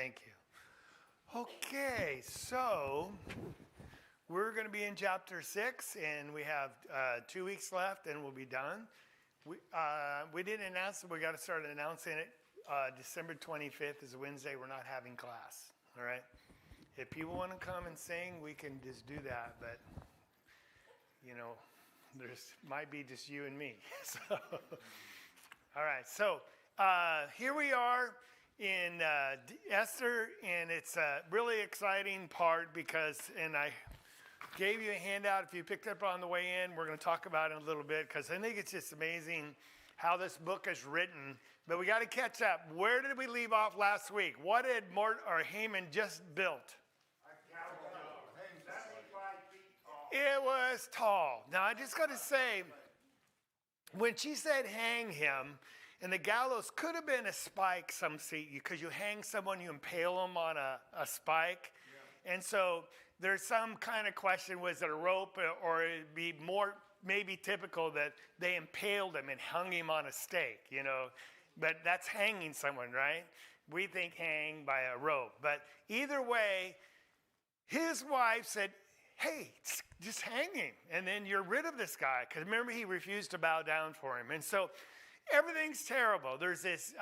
Thank you. Okay, so we're going to be in chapter 6, and we have 2 weeks left, and we'll be done. We didn't announce it. We got to start announcing it. December 25th is a Wednesday. We're not having class, all right? If people want to come and sing, we can just do that, but, you know, there's might be just you and me. So, all right, so here we are in Esther, and it's a really exciting part because, and I gave you a handout if you picked up on the way in. We're going to talk about it in a little bit because I think it's just amazing how this book is written. But we got to catch up. Where did we leave off last week? What did Haman just built? It was tall. Now, I just got to say, when she said hang him, and the gallows could have been a spike, some see, because you hang someone, you impale them on a spike. Yeah. And so there's some kind of question, was it a rope, or it'd be more maybe typical that they impaled him and hung him on a stake, you know. But that's hanging someone, right? We think hang by a rope. But either way, his wife said, hey, just hang him, and then you're rid of this guy. Because remember, he refused to bow down for him. And so everything's terrible. There's this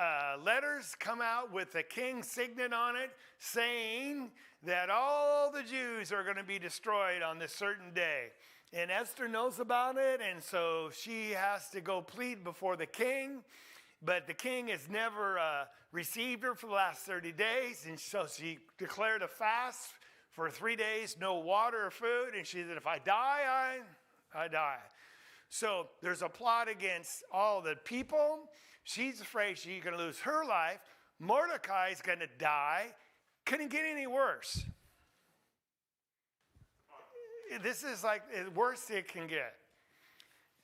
letters come out with the king's signet on it saying that all the Jews are going to be destroyed on this certain day. And Esther knows about it, and so she has to go plead before the king. But the king has never received her for the last 30 days, and so she declared a fast for 3 days, no water or food, and she said, if I die, I die. So there's a plot against all the people. She's afraid she's going to lose her life. Mordecai's going to die. Couldn't get any worse. This is like the worst it can get.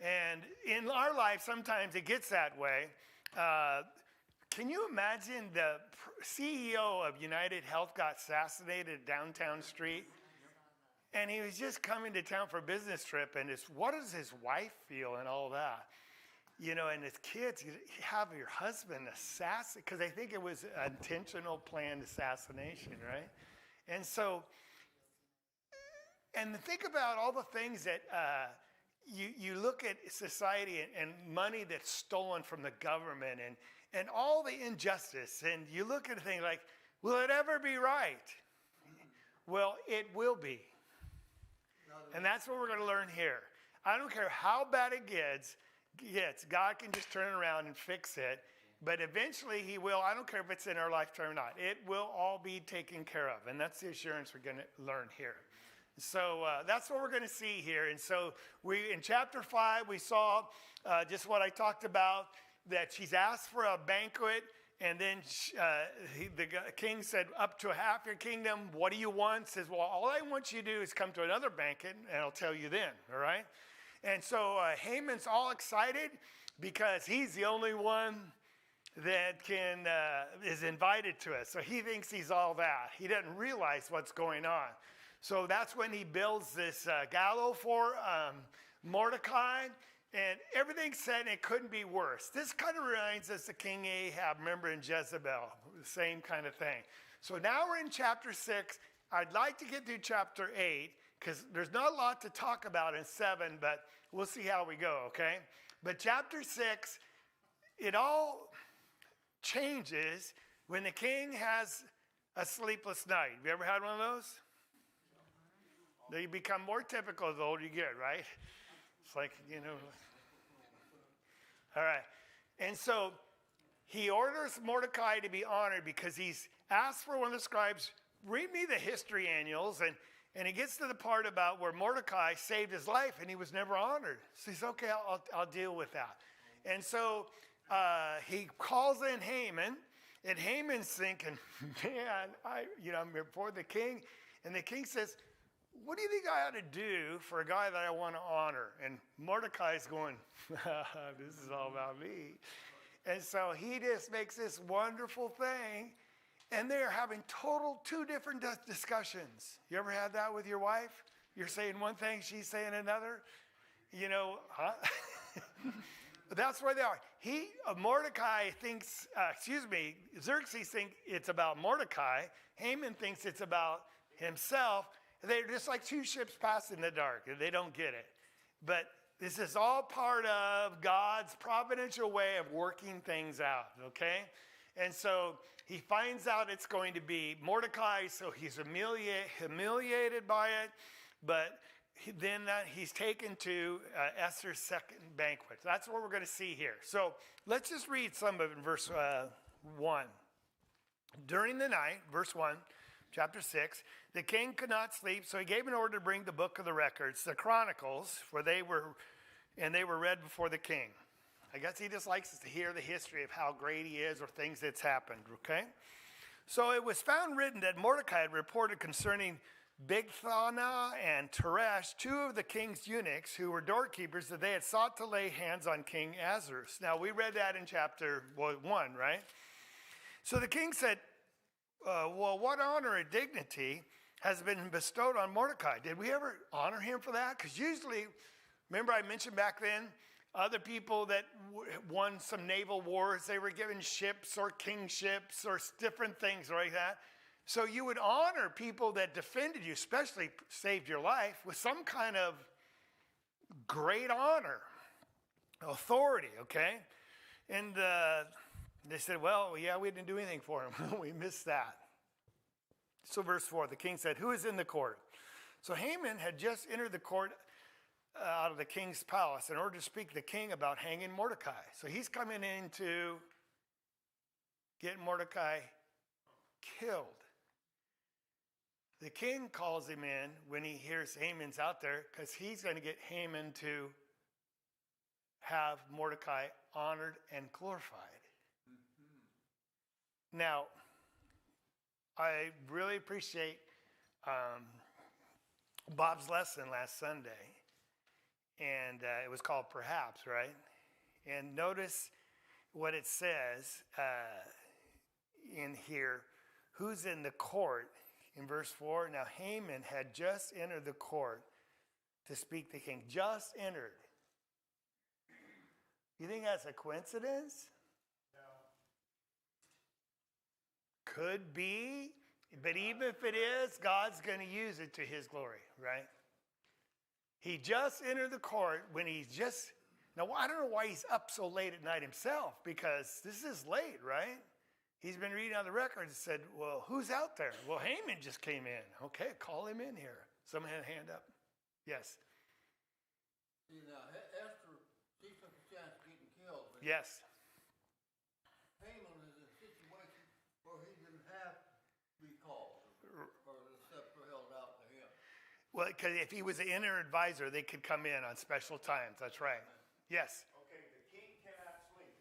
And in our life, sometimes it gets that way. Can you imagine the CEO of United Health got assassinated downtown street? And he was just coming to town for a business trip, and what does his wife feel and all that? You know, and his kids, you have your husband assassinated, because I think it was an intentional planned assassination, right? And so, and think about all the things that you look at society and money that's stolen from the government and all the injustice, and you look at a thing like, will it ever be right? Well, it will be. And that's what we're going to learn here. I don't care how bad it gets, God can just turn it around and fix it. But eventually he will. I don't care if it's in our lifetime or not. It will all be taken care of. And that's the assurance we're going to learn here. So that's what we're going to see here. And so in chapter 5, we saw just what I talked about, that she's asked for a banquet. And then the king said, up to half your kingdom, what do you want? Says, well, all I want you to do is come to another banquet, and I'll tell you then, all right? And so Haman's all excited because he's the only one that is invited to it. So he thinks he's all that. He doesn't realize what's going on. So that's when he builds this gallows for Mordecai. And everything's said, and it couldn't be worse. This kind of reminds us of King Ahab, remember, in Jezebel, the same kind of thing. So now we're in chapter 6. I'd like to get through chapter 8, because there's not a lot to talk about in 7, but we'll see how we go, okay? But chapter 6, it all changes when the king has a sleepless night. Have you ever had one of those? They become more typical the older you get, right? It's like, you know. All right. And so he orders Mordecai to be honored because he's asked for one of the scribes, read me the history annuals. And he gets to the part about where Mordecai saved his life and he was never honored. So he's, okay, I'll deal with that. And so he calls in Haman. And Haman's thinking, man, I'm before the king. And the king says, what do you think I ought to do for a guy that I want to honor? And Mordecai's going, this is all about me. And so he just makes this wonderful thing. And they're having two different discussions. You ever had that with your wife? You're saying one thing, she's saying another. You know, huh? But that's where they are. Mordecai thinks, Xerxes thinks it's about Mordecai. Haman thinks it's about himself. They're just like two ships passing in the dark. They don't get it. But this is all part of God's providential way of working things out, okay? And so he finds out it's going to be Mordecai, so he's humiliated by it. But then he's taken to Esther's second banquet. That's what we're going to see here. So let's just read some of it in verse 1. During the night, verse 1, chapter 6, the king could not sleep, so he gave an order to bring the book of the records, the chronicles, for they were read before the king. I guess he just likes us to hear the history of how great he is or things that's happened, okay? So it was found written that Mordecai had reported concerning Bigthana and Teresh, two of the king's eunuchs who were doorkeepers, that they had sought to lay hands on King Ahasuerus. Now, we read that in chapter 1, right? So the king said, well, what honor and dignity has been bestowed on Mordecai? Did we ever honor him for that? Because usually, remember I mentioned back then, other people that won some naval wars, they were given ships or kingships or different things like that. So you would honor people that defended you, especially saved your life, with some kind of great honor, authority, okay? And they said, well, yeah, we didn't do anything for him. We missed that. So verse 4, the king said, who is in the court? So Haman had just entered the court out of the king's palace in order to speak to the king about hanging Mordecai. So he's coming in to get Mordecai killed. The king calls him in when he hears Haman's out there because he's going to get Haman to have Mordecai honored and glorified. Mm-hmm. Now, I really appreciate Bob's lesson last Sunday. And it was called Perhaps, right? And notice what it says in here. Who's in the court? In verse 4, now Haman had just entered the court to speak to the king. Just entered. You think that's a coincidence? No. Could be. But even if it is, God's going to use it to his glory, right? He just entered the court when now I don't know why he's up so late at night himself, because this is late, right? He's been reading on the record and said, well, who's out there? Well, Haman just came in. Okay, call him in here. Someone had a hand up. Yes. See, now, Esther, she took a chance of getting killed. Yes. Haman is in a situation where he didn't have to be called, or the scepter held out to him. Well, because if he was an inner advisor, they could come in on special times. That's right. Yes. Okay, the king cannot sleep.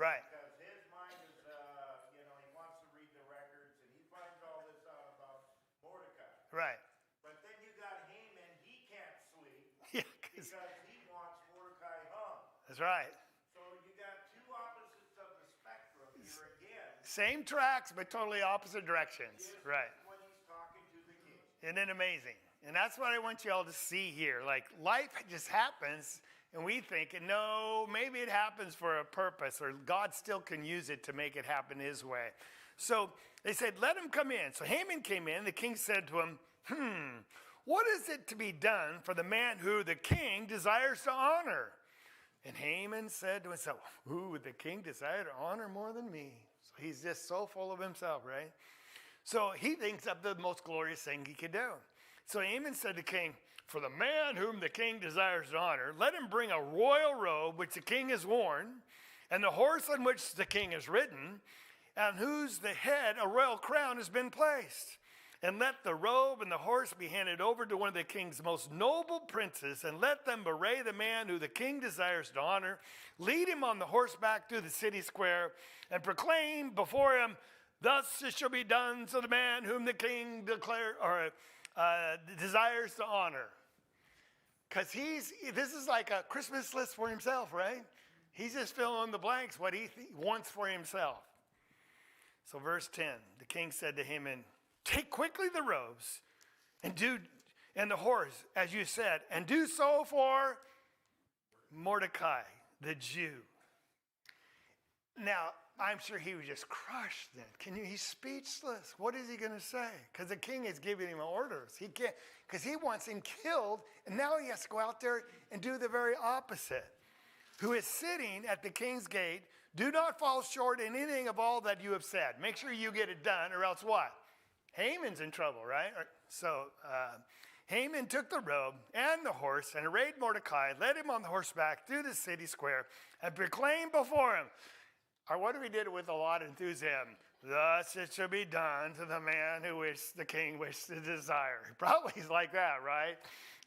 Right. Because his mind is, he wants to read the records, and he finds all this out about Mordecai. Right. But then you got Haman, he can't sleep. Yeah, because he wants Mordecai hung. That's right. So you got two opposites of the spectrum here again. Same tracks, but totally opposite directions. Right. When he's talking to the king. Isn't it amazing? And that's what I want you all to see here. Like, life just happens, and we think, no, maybe it happens for a purpose, or God still can use it to make it happen his way. So they said, let him come in. So Haman came in. The king said to him, what is it to be done for the man who the king desires to honor? And Haman said to himself, who would the king desire to honor more than me? So he's just so full of himself, right? So he thinks of the most glorious thing he could do. So Haman said to the king, for the man whom the king desires to honor, let him bring a royal robe which the king has worn, and the horse on which the king is ridden, on whose the head a royal crown has been placed. And let the robe and the horse be handed over to one of the king's most noble princes, and let them array the man who the king desires to honor, lead him on the horseback through the city square, and proclaim before him, thus it shall be done to the man whom the king desires to honor. Because this is like a Christmas list for himself, right? He's just filling in the blanks, what he wants for himself. So verse 10, the king said to Haman, take quickly the robes and the horse, as you said, and do so for Mordecai, the Jew. Now, I'm sure he was just crushed then. He's speechless. What is he going to say? Because the king is giving him orders. He can't, because he wants him killed, and now he has to go out there and do the very opposite. Who is sitting at the king's gate, do not fall short in anything of all that you have said. Make sure you get it done, or else what? Haman's in trouble, right? So Haman took the robe and the horse and arrayed Mordecai, led him on the horseback through the city square, and proclaimed before him, or what if he did it with a lot of enthusiasm? Thus it shall be done to the man who the king wished to desire. Probably he's like that, right?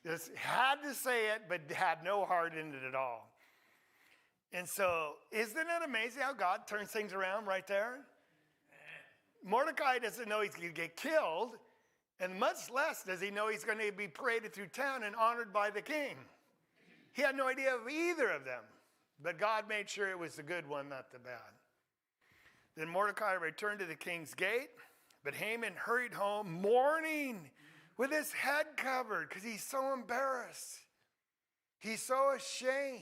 Just had to say it, but had no heart in it at all. And so, isn't it amazing how God turns things around right there? Mordecai doesn't know he's going to get killed, and much less does he know he's going to be paraded through town and honored by the king. He had no idea of either of them. But God made sure it was the good one, not the bad. Then Mordecai returned to the king's gate, but Haman hurried home mourning with his head covered because he's so embarrassed. He's so ashamed.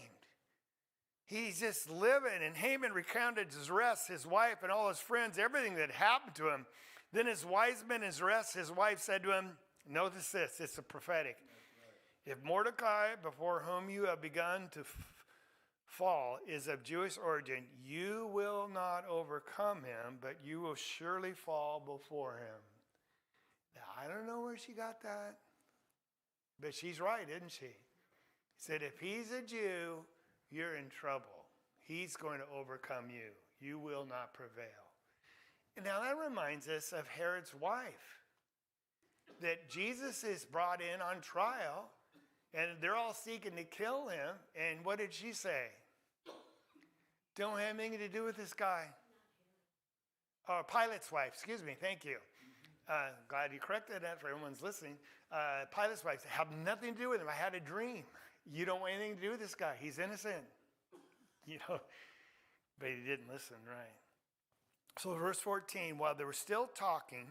He's just living. And Haman recounted to Zeresh, his wife, and all his friends, everything that happened to him. Then his wise men and Zeresh, his wife, said to him, notice this, it's a prophetic. Right. If Mordecai, before whom you have begun to fall, is of Jewish origin, you will not overcome him, but you will surely fall before him. Now, I don't know where she got that, but she's right, isn't she? He said, if he's a Jew, you're in trouble. He's going to overcome you. You will not prevail. And now that reminds us of Herod's wife, that Jesus is brought in on trial, and they're all seeking to kill him. And what did she say? Don't have anything to do with this guy. Oh, Pilate's wife, excuse me, thank you. Glad you corrected that for everyone's listening. Pilate's wife said, have nothing to do with him. I had a dream. You don't want anything to do with this guy. He's innocent. But he didn't listen, right? So verse 14, while they were still talking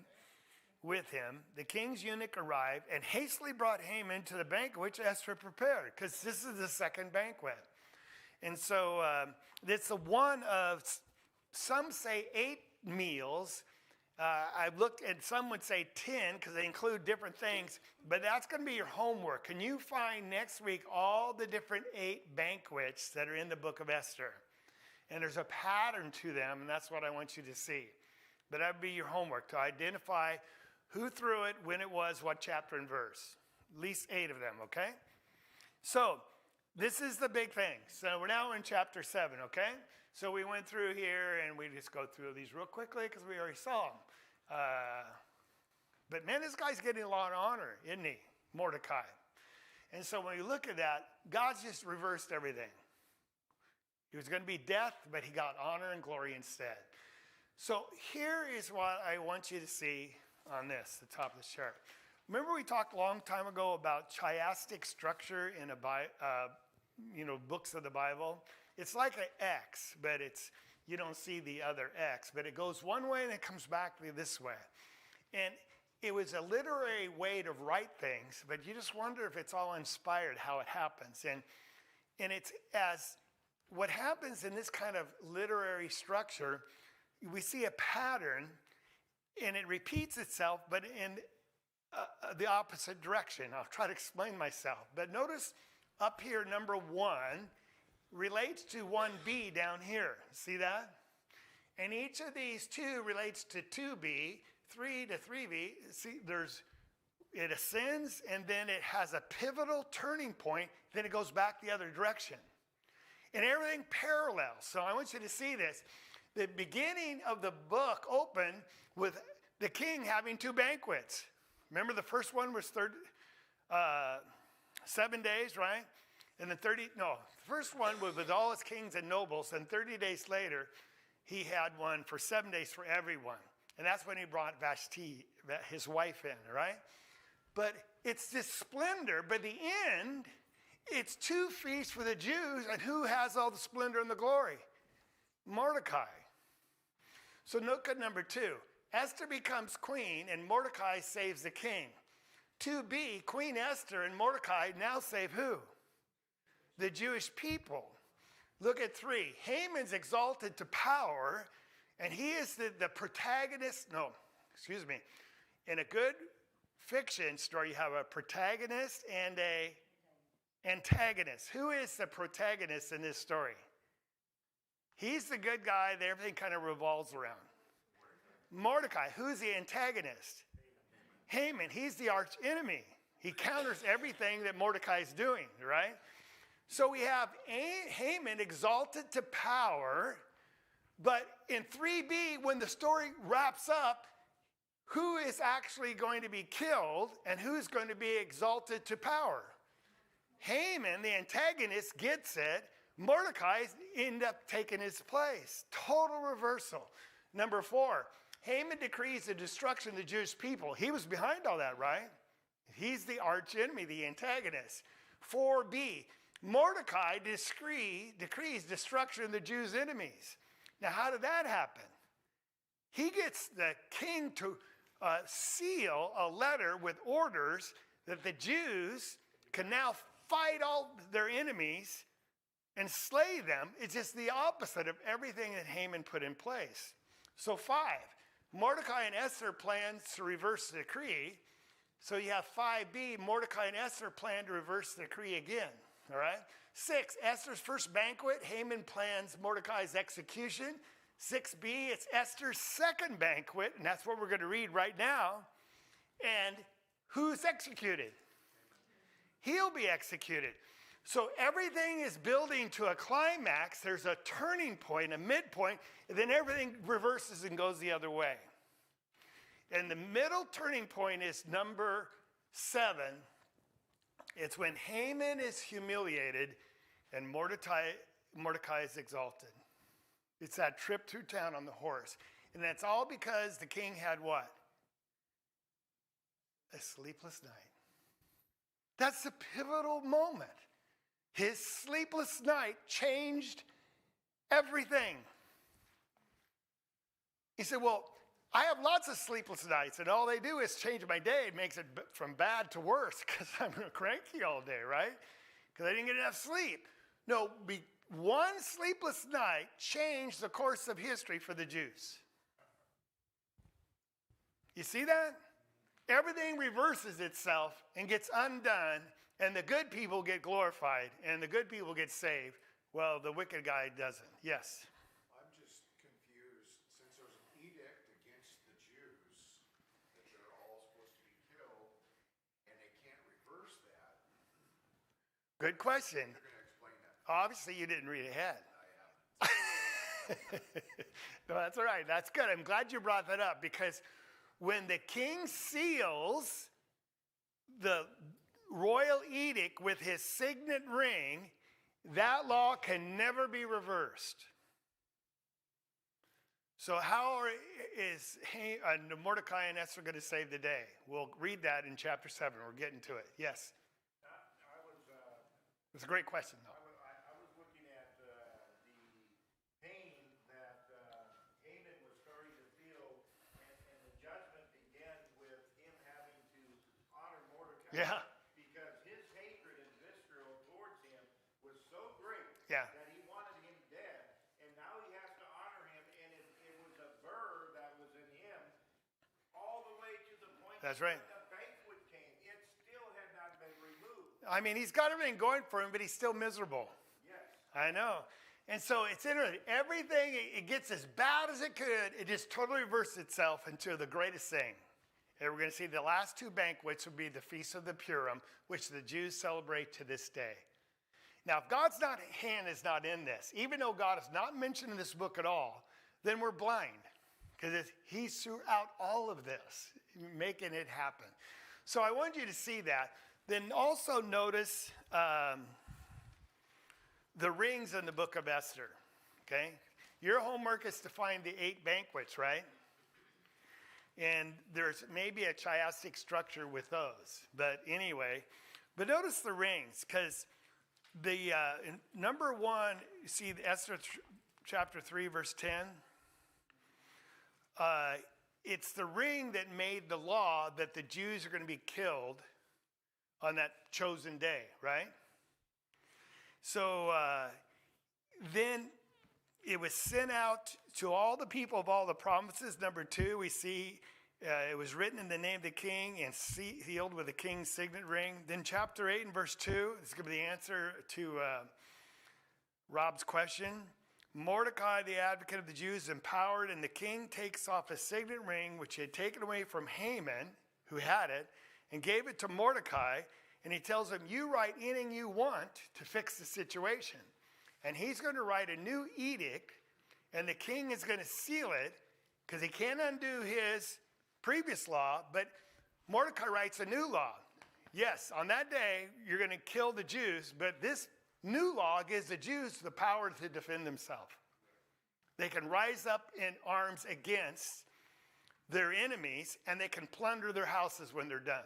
with him, the king's eunuch arrived and hastily brought Haman to the banquet which Esther prepared, because this is the second banquet. And so it's a one of, some say 8 meals. I've looked, and some would say 10 because they include different things, but that's going to be your homework. Can you find next week all the different 8 banquets that are in the book of Esther? And there's a pattern to them, and that's what I want you to see. But that would be your homework, to identify who threw it, when it was, what chapter and verse. At least 8 of them, okay? So this is the big thing. So we're now in chapter 7, okay? So we went through here, and we just go through these real quickly because we already saw them. But man, this guy's getting a lot of honor, isn't he? Mordecai. And so when you look at that, God's just reversed everything. He was going to be death, but he got honor and glory instead. So here is what I want you to see on this, the top of the chart. Remember we talked a long time ago about chiastic structure in books of the Bible? It's like an X, but you don't see the other X, but it goes one way and it comes back this way. And it was a literary way to write things, but you just wonder if it's all inspired how it happens. And it's as what happens in this kind of literary structure, we see a pattern and it repeats itself, but in the opposite direction. I'll try to explain myself. But notice up here, number 1 relates to 1b down here. See that? And each of these 2 relates to 2b, 3 to 3b. See, it ascends and then it has a pivotal turning point. Then it goes back the other direction. And everything parallels. So I want you to see this. The beginning of the book opened with the king having 2 banquets. Remember the first one was 7 days, right? And then the first one was with all his kings and nobles. And 30 days later, he had one for 7 days for everyone. And that's when he brought Vashti, his wife, in, right? But it's this splendor. But the end, it's 2 feasts for the Jews. And who has all the splendor and the glory? Mordecai. So look at number 2. Esther becomes queen and Mordecai saves the king. 2b, Queen Esther and Mordecai now save who? The Jewish people. Look at 3. Haman's exalted to power, and he is the protagonist. No, excuse me. In a good fiction story, you have a protagonist and a antagonist. Who is the protagonist in this story? He's the good guy that everything kind of revolves around. Mordecai. Who's the antagonist? Haman. He's the arch enemy. He counters everything that Mordecai is doing, right? So we have Haman exalted to power, but in 3b, when the story wraps up, who is actually going to be killed and who's going to be exalted to power? Haman, the antagonist, gets it. Mordecai ends up taking his place. Total reversal. Number 4, Haman decrees the destruction of the Jewish people. He was behind all that, right? He's the arch enemy, the antagonist. 4b, Mordecai decrees destruction of the Jews' enemies. Now, how did that happen? He gets the king to seal a letter with orders that the Jews can now fight all their enemies and slay them. It's just the opposite of everything that Haman put in place. So 5, Mordecai and Esther plans to reverse the decree. So you have 5b, Mordecai and Esther plan to reverse the decree again. All right? 6, Esther's first banquet. Haman plans Mordecai's execution. 6b, it's Esther's second banquet, and that's what we're going to read right now. And who's executed? He'll be executed. So everything is building to a climax. There's a turning point, a midpoint, and then everything reverses and goes the other way. And the middle turning point is number 7. It's when Haman is humiliated and Mordecai is exalted. It's that trip through town on the horse. And that's all because the king had what? A sleepless night. That's the pivotal moment. His sleepless night changed everything. He said, well, I have lots of sleepless nights, and all they do is change my day. It makes it from bad to worse because I'm cranky all day, right? Because I didn't get enough sleep. No, one sleepless night changed the course of history for the Jews. You see that? Everything reverses itself and gets undone, and the good people get glorified, and the good people get saved. Well, the wicked guy doesn't. Yes? I'm just confused, since there's an edict against the Jews that they're all supposed to be killed, and they can't reverse that. Good question. You're going to explain that. Obviously, you didn't read ahead. I haven't. No, that's all right. That's good. I'm glad you brought that up, because when the king seals the royal edict with his signet ring, that law can never be reversed. So how is Mordecai and Esther going to save the day? We'll read that in chapter 7. We're getting to it. Yes? It's a great question, though. I was looking at the pain that Haman was starting to feel, and the judgment began with him having to honor Mordecai. Yeah. Because his hatred and vitriol towards him was so great Yeah. that he wanted him dead, and now he has to honor him, and it was a burr that was in him all the way to the point That's that right. the banquet came. It still had not been removed. I mean, he's got everything going for him, but he's still miserable. Yes. I know. And so it's interesting. Everything, it gets as bad as it could. It just totally reversed itself into the greatest thing. And we're going to see the last 2 banquets would be the Feast of the Purim, which the Jews celebrate to this day. Now, if God's hand is not in this, even though God is not mentioned in this book at all, then we're blind. Because he's throughout all of this, making it happen. So I want you to see that. Then also notice the rings in the book of Esther, okay? Your homework is to find the 8 banquets, right? And there's maybe a chiastic structure with those. But anyway, but notice the rings, because the number 1, you see Esther chapter 3, verse 10? It's the ring that made the law that the Jews are going to be killed on that chosen day, right? So then it was sent out to all the people of all the provinces. Number 2, we see it was written in the name of the king and sealed with the king's signet ring. Then chapter 8 and verse 2, this is going to be the answer to Rob's question. Mordecai, the advocate of the Jews, is empowered, and the king takes off a signet ring, which he had taken away from Haman, who had it, and gave it to Mordecai. And he tells him, you write anything you want to fix the situation. And he's going to write a new edict, and the king is going to seal it, because he can't undo his previous law, but Mordecai writes a new law. Yes, on that day, you're going to kill the Jews, but this new law gives the Jews the power to defend themselves. They can rise up in arms against their enemies, and they can plunder their houses when they're done.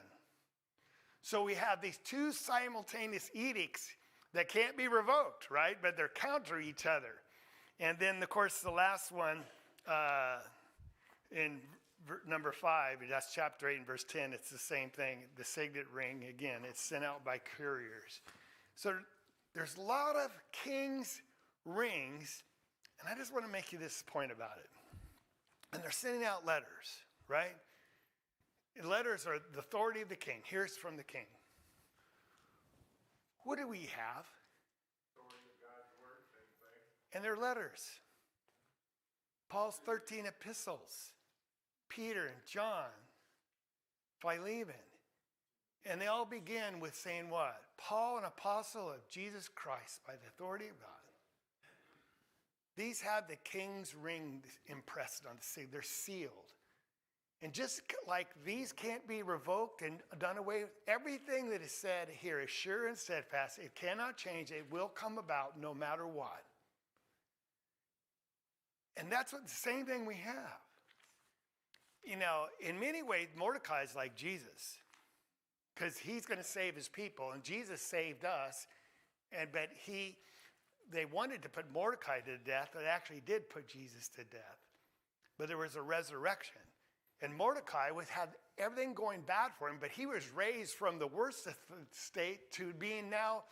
So we have these two simultaneous edicts that can't be revoked, right? But they're counter each other. And then, of course, the last one in number 5, that's chapter 8 and verse 10. It's the same thing. The signet ring, again, it's sent out by couriers. So there's a lot of king's rings, and I just want to make you this point about it. And they're sending out letters, right? Letters are the authority of the king. Here's from the king. What do we have? Authority of God's word, same thing. And they're letters. Paul's 13 epistles. Peter and John, Philemon. And they all begin with saying what? Paul, an apostle of Jesus Christ by the authority of God. These have the king's ring impressed on the seal. They're sealed. And just like these can't be revoked and done away with, everything that is said here is sure and steadfast. It cannot change. It will come about no matter what. And that's what the same thing we have. You know, in many ways, Mordecai is like Jesus, because he's going to save his people, and Jesus saved us. But they wanted to put Mordecai to death. They actually did put Jesus to death. But there was a resurrection. And Mordecai had everything going bad for him, but he was raised from the worst state to being now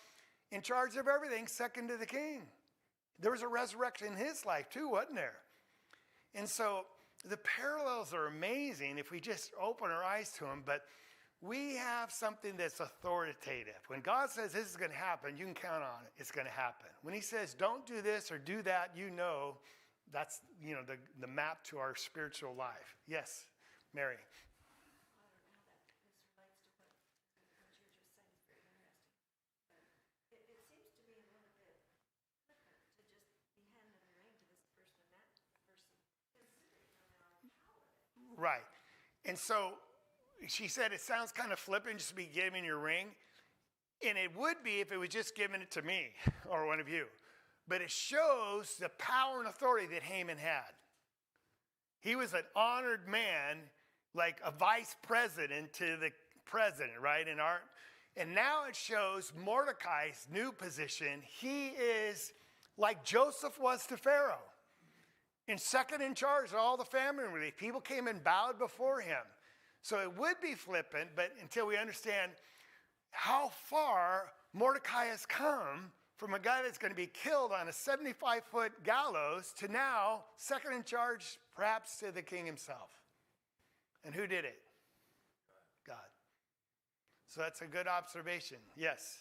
in charge of everything, second to the king. There was a resurrection in his life too, wasn't there? And so the parallels are amazing if we just open our eyes to them, but we have something that's authoritative. When God says this is going to happen, you can count on it. It's going to happen. When he says don't do this or do that, you know that's the map to our spiritual life. Yes, Mary. Right. And so she said it sounds kind of flippant just to be giving your ring. And it would be if it was just giving it to me or one of you. But it shows the power and authority that Haman had. He was an honored man, like a vice president to the president, right? And now it shows Mordecai's new position. He is like Joseph was to Pharaoh. And second in charge of all the famine relief. People came and bowed before him. So it would be flippant, but until we understand how far Mordecai has come from a guy that's going to be killed on a 75-foot gallows to now second in charge, perhaps, to the king himself. And who did it? God. So that's a good observation. Yes?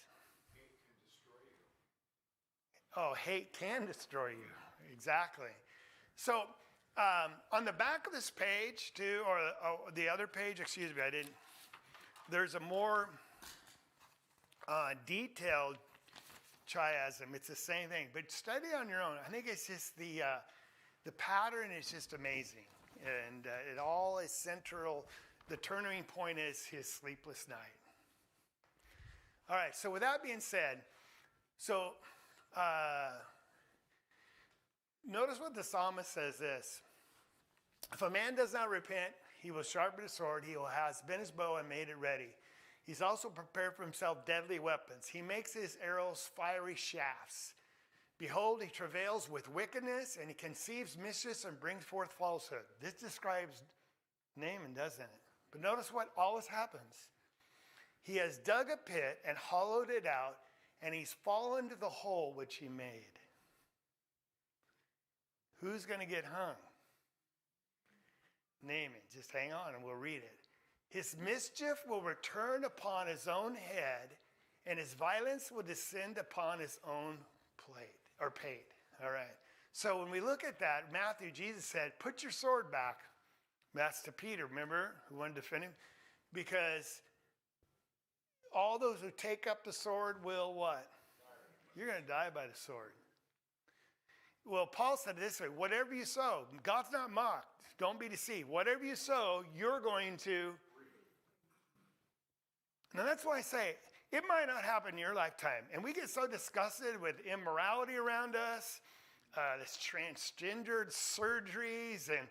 Hate can destroy you. Oh, hate can destroy you. Exactly. So on the back of this page, too, or the other page, excuse me, there's a more detailed chiasm. It's the same thing, but study on your own. I think it's just the pattern is just amazing, and it all is central. The turning point is his sleepless night. All right. So with that being said, notice what the psalmist says this. If a man does not repent, he will sharpen his sword. He will have bent his bow and made it ready. He's also prepared for himself deadly weapons. He makes his arrows fiery shafts. Behold, he travails with wickedness, and he conceives mischief and brings forth falsehood. This describes Naaman, doesn't it? But notice what always happens. He has dug a pit and hollowed it out, and he's fallen to the hole which he made. Who's going to get hung? Naaman. Just hang on and we'll read it. His mischief will return upon his own head, and his violence will descend upon his own pate. All right. So when we look at that, Matthew, Jesus said, put your sword back. That's to Peter, remember, who wanted to defend him? Because all those who take up the sword will what? You're going to die by the sword. Well, Paul said it this way, whatever you sow, God's not mocked. Don't be deceived. Whatever you sow, you're going to. Now that's why I say, it might not happen in your lifetime. And we get so disgusted with immorality around us, this transgendered surgeries and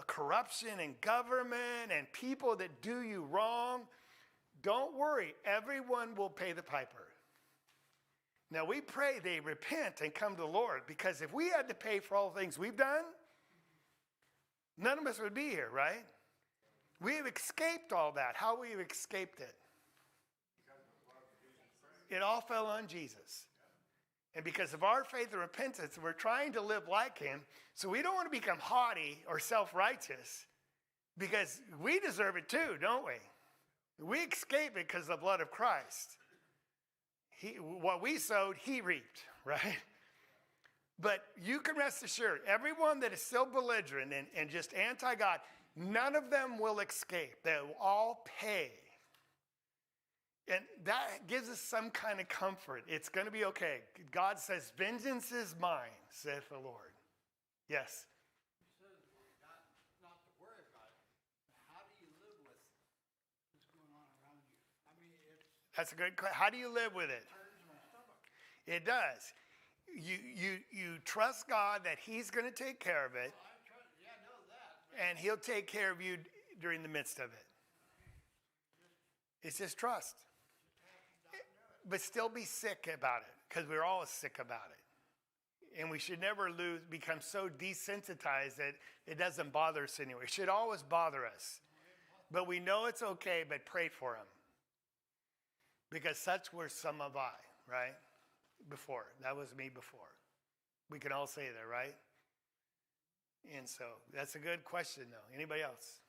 corruption in government and people that do you wrong. Don't worry, everyone will pay the piper. Now we pray they repent and come to the Lord, because if we had to pay for all the things we've done, none of us would be here, right? We have escaped all that. How we have escaped it? It all fell on Jesus. And because of our faith and repentance, we're trying to live like him. So we don't want to become haughty or self-righteous, because we deserve it too, don't we? We escape it because of the blood of Christ. What we sowed, he reaped, right? But you can rest assured, everyone that is still belligerent and just anti-God, none of them will escape. They will all pay. And that gives us some kind of comfort. It's going to be okay. God says, vengeance is mine, saith the Lord. Yes? He says not to worry about it. How do you live with what's going on around you? I mean, That's a good question. How do you live with it? turns my stomach. It does. You trust God that he's going to take care of it, I know that. and he'll take care of you during the midst of it. It's just trust. But still be sick about it, because we're all sick about it. And we should never become so desensitized that it doesn't bother us anyway. It should always bother us. But we know it's okay, but pray for him. Because such were some of I, right? Before. That was me before. We can all say that, right? And so that's a good question, though. Anybody else?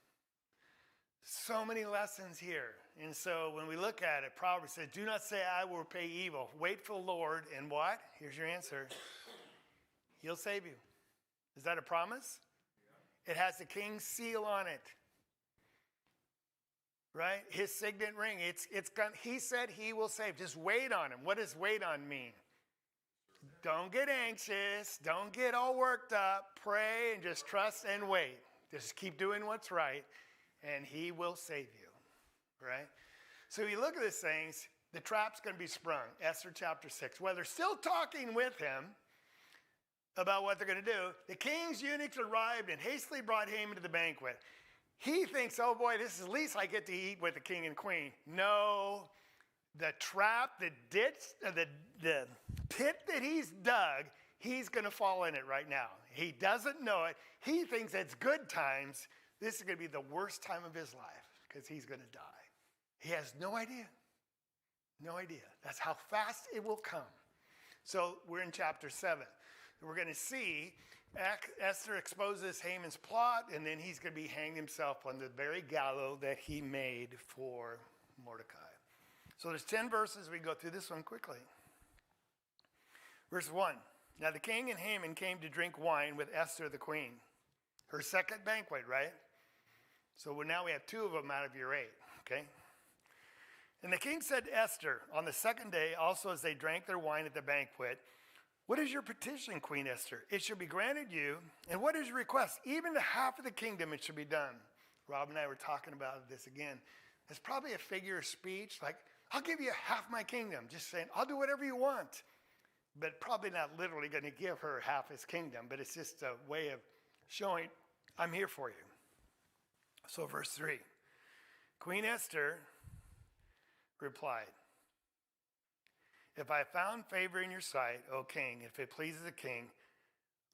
So many lessons here. And so when we look at it, Proverbs says, do not say I will repay evil. Wait for the Lord, and what? Here's your answer. He'll save you. Is that a promise? Yeah. It has the king's seal on it. Right? His signet ring. He said he will save. Just wait on him. What does wait on mean? Don't get anxious. Don't get all worked up. Pray and just trust and wait. Just keep doing what's right, and he will save you. Right? So you look at these things, the trap's going to be sprung. Esther chapter 6. While they're still talking with him about what they're going to do, the king's eunuchs arrived and hastily brought Haman to the banquet. He thinks, oh boy, this is at least I get to eat with the king and queen. No, the trap, the ditch, the pit that he's dug, he's going to fall in it right now. He doesn't know it. He thinks it's good times. This is going to be the worst time of his life, because he's going to die. He has no idea. No idea. That's how fast it will come. So we're in chapter 7. We're going to see Esther exposes Haman's plot, and then he's going to be hanging himself on the very gallows that he made for Mordecai. So there's 10 verses. We go through this one quickly. Verse 1. Now the king and Haman came to drink wine with Esther the queen. Her second banquet, right? So now we have 2 of them out of your 8, okay? And the king said to Esther, on the second day, also as they drank their wine at the banquet, what is your petition, Queen Esther? It shall be granted you. And what is your request? Even to half of the kingdom it shall be done. Rob and I were talking about this again. It's probably a figure of speech, like, I'll give you half my kingdom. Just saying, I'll do whatever you want. But probably not literally going to give her half his kingdom, but it's just a way of showing, I'm here for you. So verse 3, Queen Esther replied, if I found favor in your sight, O king, if it pleases the king,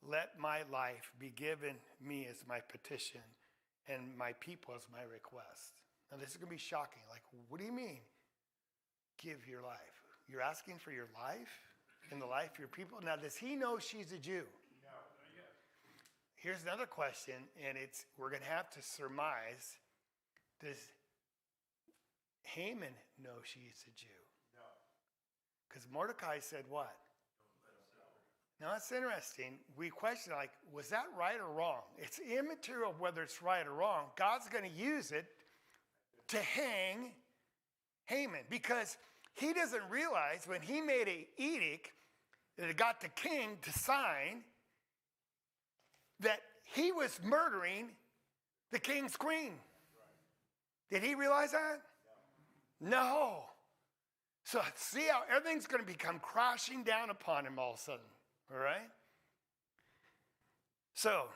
let my life be given me as my petition and my people as my request. Now this is going to be shocking. Like, what do you mean? Give your life. You're asking for your life and the life of your people? Now, does he know she's a Jew? No, not yet. here's another question, and we're going to have to surmise. Does Haman know she's a Jew? No. Because Mordecai said what? Now, it's interesting. We question, like, was that right or wrong? It's immaterial whether it's right or wrong. God's going to use it to hang Haman, because he doesn't realize when he made an edict that it got the king to sign that he was murdering the king's queen. Did he realize that? No. So see how everything's going to become crashing down upon him all of a sudden. All right? So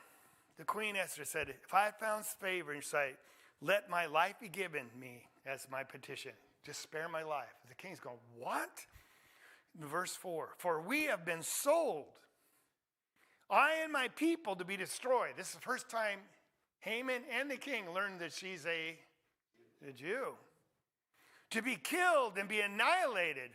the Queen Esther said, if I have found favor in your sight, let my life be given me as my petition. Just spare my life. The king's going, what? Verse 4, for we have been sold, I and my people, to be destroyed. This is the first time Haman and the king learned that she's a Jew. To be killed and be annihilated.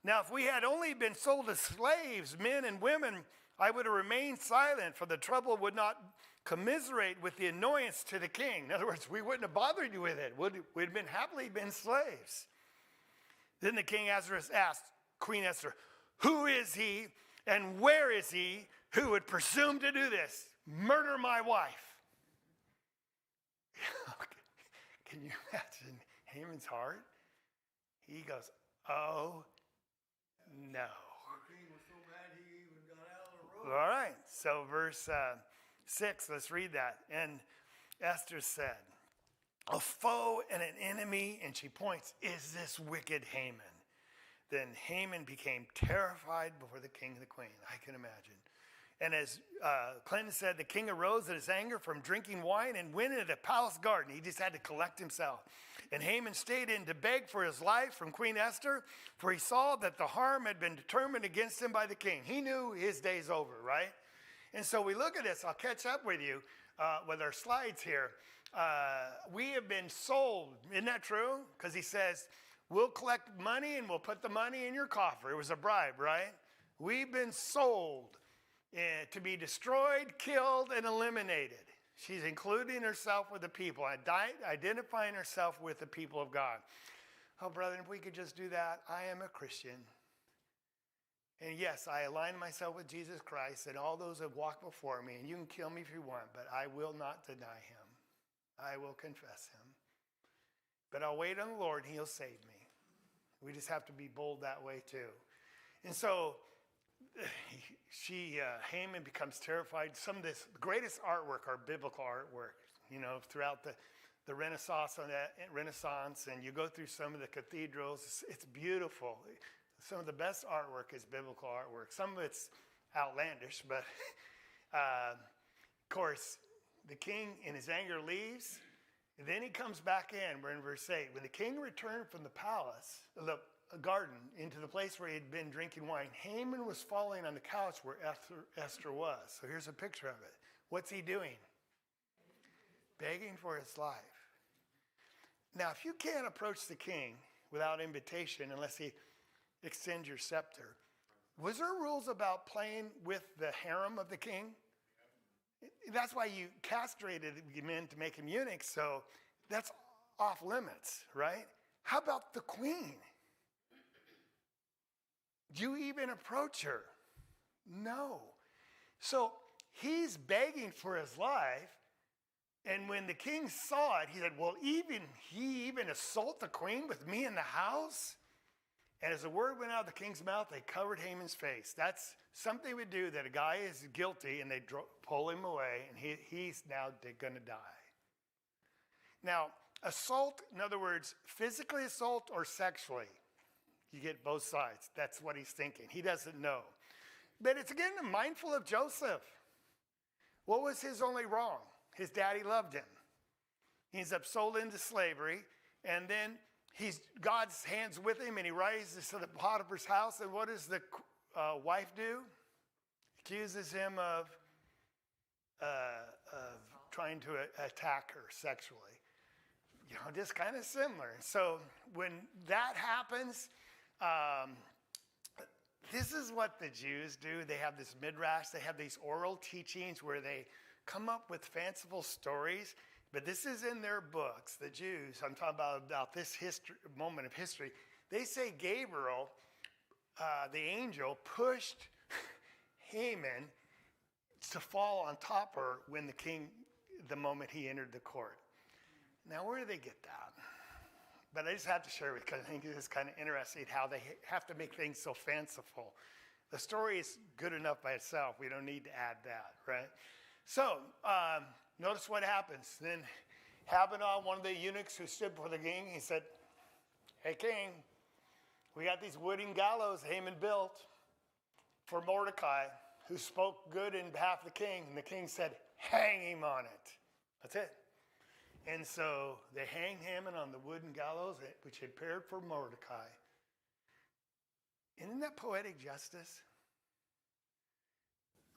Now, if we had only been sold as slaves, men and women, I would have remained silent, for the trouble would not commiserate with the annoyance to the king. In other words, we wouldn't have bothered you with it. We'd have been happily been slaves. Then the king Ahasuerus asked Queen Esther, who is he and where is he who would presume to do this? Murder my wife. Can you imagine Haman's heart? He goes, oh, no. The king was so mad he even got out of the road. All right, so verse 6, let's read that. And Esther said, a foe and an enemy, and she points, is this wicked Haman? Then Haman became terrified before the king and the queen. I can imagine. And as Clinton said, the king arose in his anger from drinking wine and went into the palace garden. He just had to collect himself. And Haman stayed in to beg for his life from Queen Esther, for he saw that the harm had been determined against him by the king. He knew his day's over, right? And so we look at this. I'll catch up with you with our slides here. We have been sold. Isn't that true? Because he says, we'll collect money and we'll put the money in your coffer. It was a bribe, right? We've been sold to be destroyed, killed, and eliminated. She's including herself with the people, identifying herself with the people of God. Oh, brethren, if we could just do that. I am a Christian. And yes, I align myself with Jesus Christ and all those that walk before me. And you can kill me if you want, but I will not deny him. I will confess him. But I'll wait on the Lord and he'll save me. We just have to be bold that way too. And so Haman becomes terrified. Some of this greatest artwork are biblical artwork, throughout the Renaissance and you go through some of the cathedrals. It's beautiful. Some of the best artwork is biblical artwork. Some of it's outlandish, but of course, the king in his anger leaves. And then he comes back in. We're in verse 8. When the king returned from the palace, the garden, into the place where he had been drinking wine, Haman was falling on the couch where Esther was. So here's a picture of it. What's he doing? Begging for his life. Now, if you can't approach the king without invitation unless he extends your scepter, was there rules about playing with the harem of the king? That's why you castrated men to make him eunuchs, so that's off limits, right? How about the queen? Do you even approach her? No. So he's begging for his life, and when the king saw it, he said, well, he even assault the queen with me in the house? And as the word went out of the king's mouth, they covered Haman's face. That's something we do, that a guy is guilty and they pull him away and he's now going to die. Now, assault, in other words, physically assault or sexually. You get both sides. That's what he's thinking. He doesn't know. But it's again mindful of Joseph. What was his only wrong? His daddy loved him. He ends up sold into slavery, and then God's hands with him, and he rises to the Potiphar's house. And what does the wife do? Accuses him of trying to attack her sexually. Just kind of similar. So when that happens, this is what the Jews do. They have this midrash. They have these oral teachings where they come up with fanciful stories, but this is in their books, the Jews. I'm talking about this moment of history. They say Gabriel, the angel, pushed Haman to fall on top of her when the moment he entered the court. Now, where do they get that? But I just have to share it because I think it is kind of interesting how they have to make things so fanciful. The story is good enough by itself. We don't need to add that, right? So, notice what happens. Then Habanah, one of the eunuchs who stood before the king, he said, "Hey, king, we got these wooden gallows Haman built for Mordecai, who spoke good in behalf of the king." And the king said, "Hang him on it." That's it. And so they hanged Haman on the wooden gallows, which had prepared for Mordecai. Isn't that poetic justice?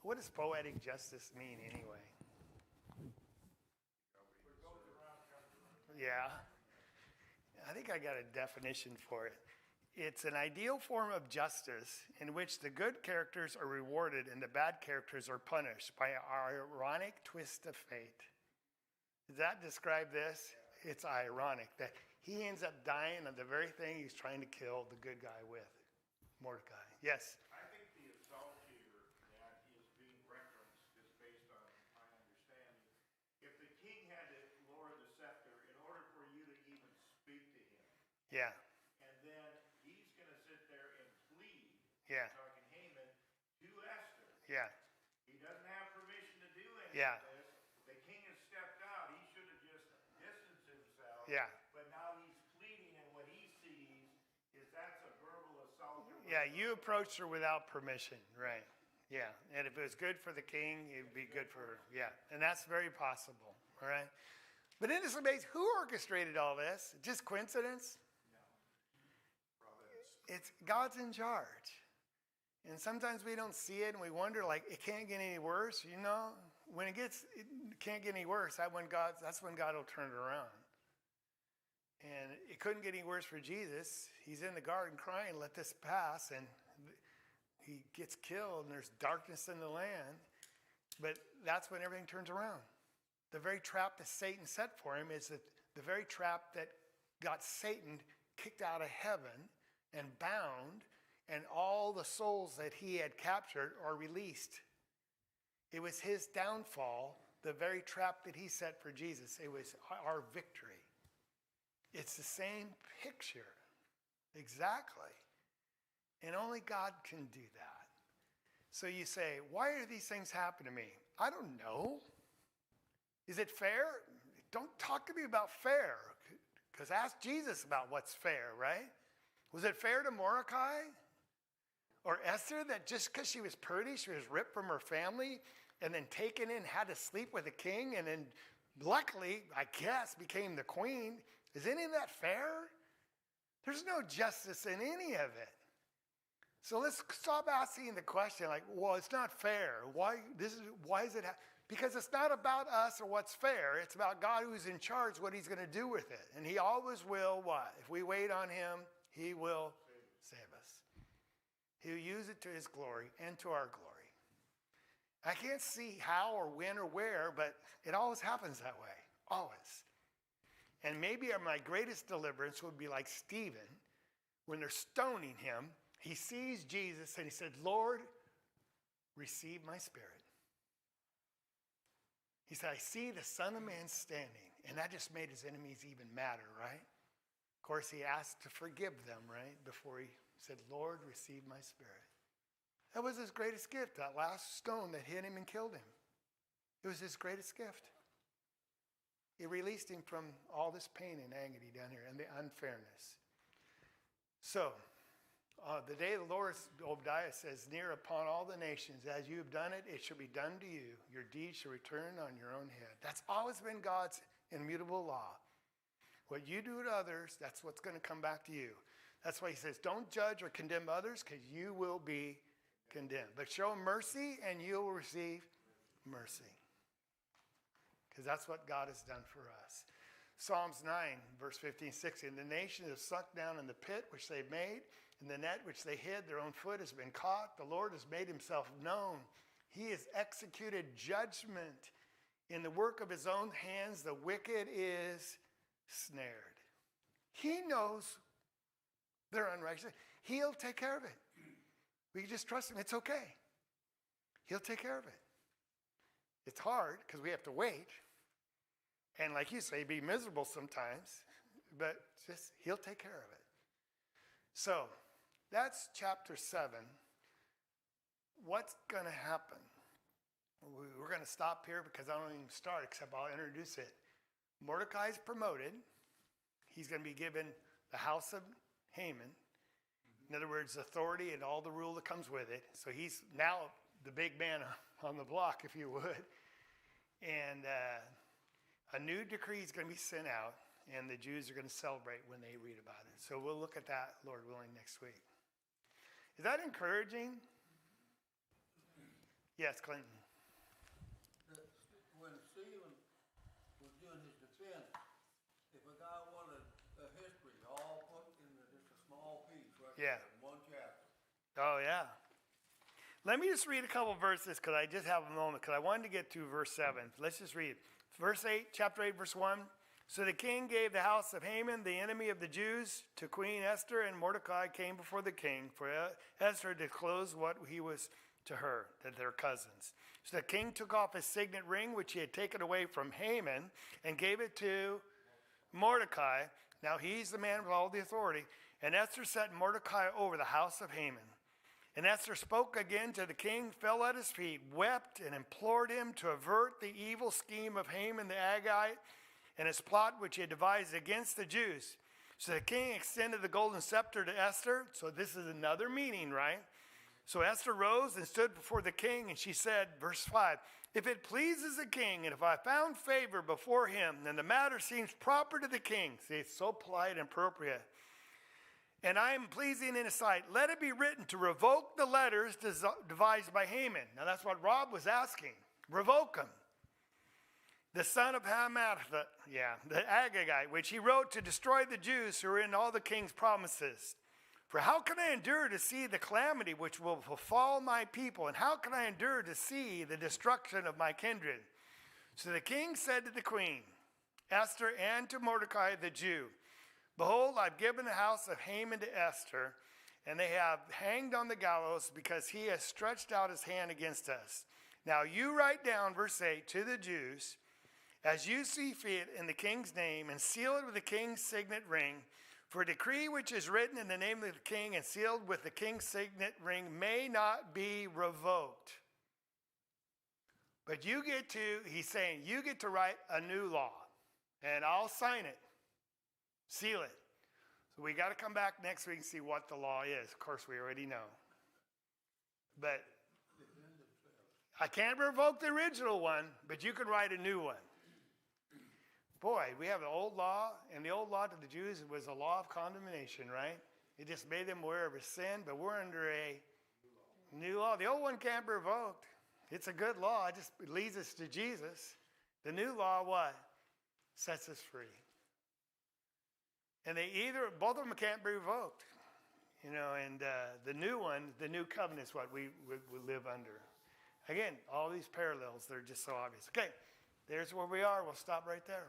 What does poetic justice mean anyway? Yeah. I think I got a definition for it. It's an ideal form of justice in which the good characters are rewarded and the bad characters are punished by an ironic twist of fate. Does that describe this? It's ironic that he ends up dying on the very thing he's trying to kill the good guy with, Mordecai. Yes? I think the assault here that is being referenced is based on my understanding. If the king had to lower the scepter in order for you to even speak to him, Yeah. and then he's going to sit there and plead, Yeah. talking Haman, to Esther. Yeah. He doesn't have permission to do any Yeah. of this. The king has stepped out. He should have just distanced himself. Yeah. But now he's pleading, and what he sees is that's a verbal assault. Yeah, you approached her without permission, right? Yeah, and if it was good for the king, it would be good for her. Yeah, and that's very possible, all right? But in this amazing, who orchestrated all this? Just coincidence? It's God's in charge. And sometimes we don't see it and we wonder, like, it can't get any worse, you know? When it can't get any worse, that's when God will turn it around. And it couldn't get any worse for Jesus. He's in the garden crying, "Let this pass," and he gets killed, and there's darkness in the land. But that's when everything turns around. The very trap that Satan set for him is the very trap that got Satan kicked out of heaven and bound, and all the souls that he had captured are released. It was his downfall, the very trap that he set for Jesus. It was our victory. It's the same picture, exactly. And only God can do that. So you say, why are these things happening to me? I don't know. Is it fair? Don't talk to me about fair, because ask Jesus about what's fair, right? Was it fair to Mordecai or Esther that just because she was pretty, she was ripped from her family and then taken in, had to sleep with the king, and then luckily, I guess, became the queen? Is any of that fair? There's no justice in any of it. So let's stop asking the question like, well, it's not fair. Why is it? Because it's not about us or what's fair. It's about God who's in charge, what he's going to do with it. And he always will what? If we wait on him, he will save us. He'll use it to his glory and to our glory. I can't see how or when or where, but it always happens that way. Always. And maybe my greatest deliverance would be like Stephen. When they're stoning him, he sees Jesus and he said, "Lord, receive my spirit." He said, "I see the Son of Man standing." And that just made his enemies even madder, right? Of course, he asked to forgive them, right? Before he said, "Lord, receive my spirit." That was his greatest gift, that last stone that hit him and killed him. It was his greatest gift. It released him from all this pain and agony down here and the unfairness. So, the day of the Lord, Obadiah says, "Near upon all the nations, as you have done it, it shall be done to you. Your deeds shall return on your own head." That's always been God's immutable law. What you do to others, that's what's going to come back to you. That's why he says, don't judge or condemn others, because you will be condemned. But show mercy and you will receive mercy. Because that's what God has done for us. Psalms 9, verse 15, 16. The nations have sunk down in the pit which they made, in the net which they hid, their own foot has been caught. The Lord has made himself known. He has executed judgment. In the work of his own hands, the wicked is snared. He knows they're unrighteous. He'll take care of it. We can just trust him. It's okay. He'll take care of it. It's hard because we have to wait. And like you say, be miserable sometimes. But just, he'll take care of it. So, that's chapter 7. What's going to happen? We're going to stop here because I don't even start except I'll introduce it. Mordecai's promoted. He's going to be given the house of Haman. In other words, authority and all the rule that comes with it. So he's now the big man on the block, if you would. And a new decree is going to be sent out, and the Jews are going to celebrate when they read about it. So we'll look at that, Lord willing, next week. Is that encouraging? Yes, Clinton. When Stephen was doing his defense, if a guy wanted a history all put in just a small piece right Yeah. there in one chapter. Oh, yeah. Let me just read a couple verses because I just have a moment because I wanted to get to verse 7. Let's just read. Verse 8, chapter 8, verse 1. So the king gave the house of Haman, the enemy of the Jews, to Queen Esther, and Mordecai came before the king for Esther disclosed what he was to her, that they're cousins. So the king took off his signet ring, which he had taken away from Haman, and gave it to Mordecai. Now he's the man with all the authority. And Esther set Mordecai over the house of Haman. And Esther spoke again to the king, fell at his feet, wept, and implored him to avert the evil scheme of Haman the Agagite and his plot which he had devised against the Jews. So the king extended the golden scepter to Esther. So this is another meaning, right? So Esther rose and stood before the king, and she said, verse 5, if it pleases the king, and if I found favor before him, then the matter seems proper to the king. See, it's so polite and appropriate. And I am pleasing in his sight. Let it be written to revoke the letters devised by Haman. Now that's what Rob was asking. Revoke them. The son of Hammedatha, the Agagite, which he wrote to destroy the Jews who are in all the king's promises. For how can I endure to see the calamity which will befall my people? And how can I endure to see the destruction of my kindred? So the king said to the queen, Esther, and to Mordecai the Jew, behold, I've given the house of Haman to Esther, and they have hanged on the gallows because he has stretched out his hand against us. Now you write down, verse 8, to the Jews, as you see fit in the king's name, and seal it with the king's signet ring. For a decree which is written in the name of the king and sealed with the king's signet ring may not be revoked. But he's saying, you get to write a new law, and I'll sign it, seal it. So we got to come back next week and see what the law is. Of course, we already know. But I can't revoke the original one, but you can write a new one. Boy, we have the old law, and the old law to the Jews was a law of condemnation, right? It just made them aware of his sin, but we're under a new law. The old one can't be revoked. It's a good law. It just leads us to Jesus. The new law, what? Sets us free. And both of them can't be revoked. And the new one, the new covenant is what we live under. Again, all these parallels, they're just so obvious. Okay, there's where we are. We'll stop right there.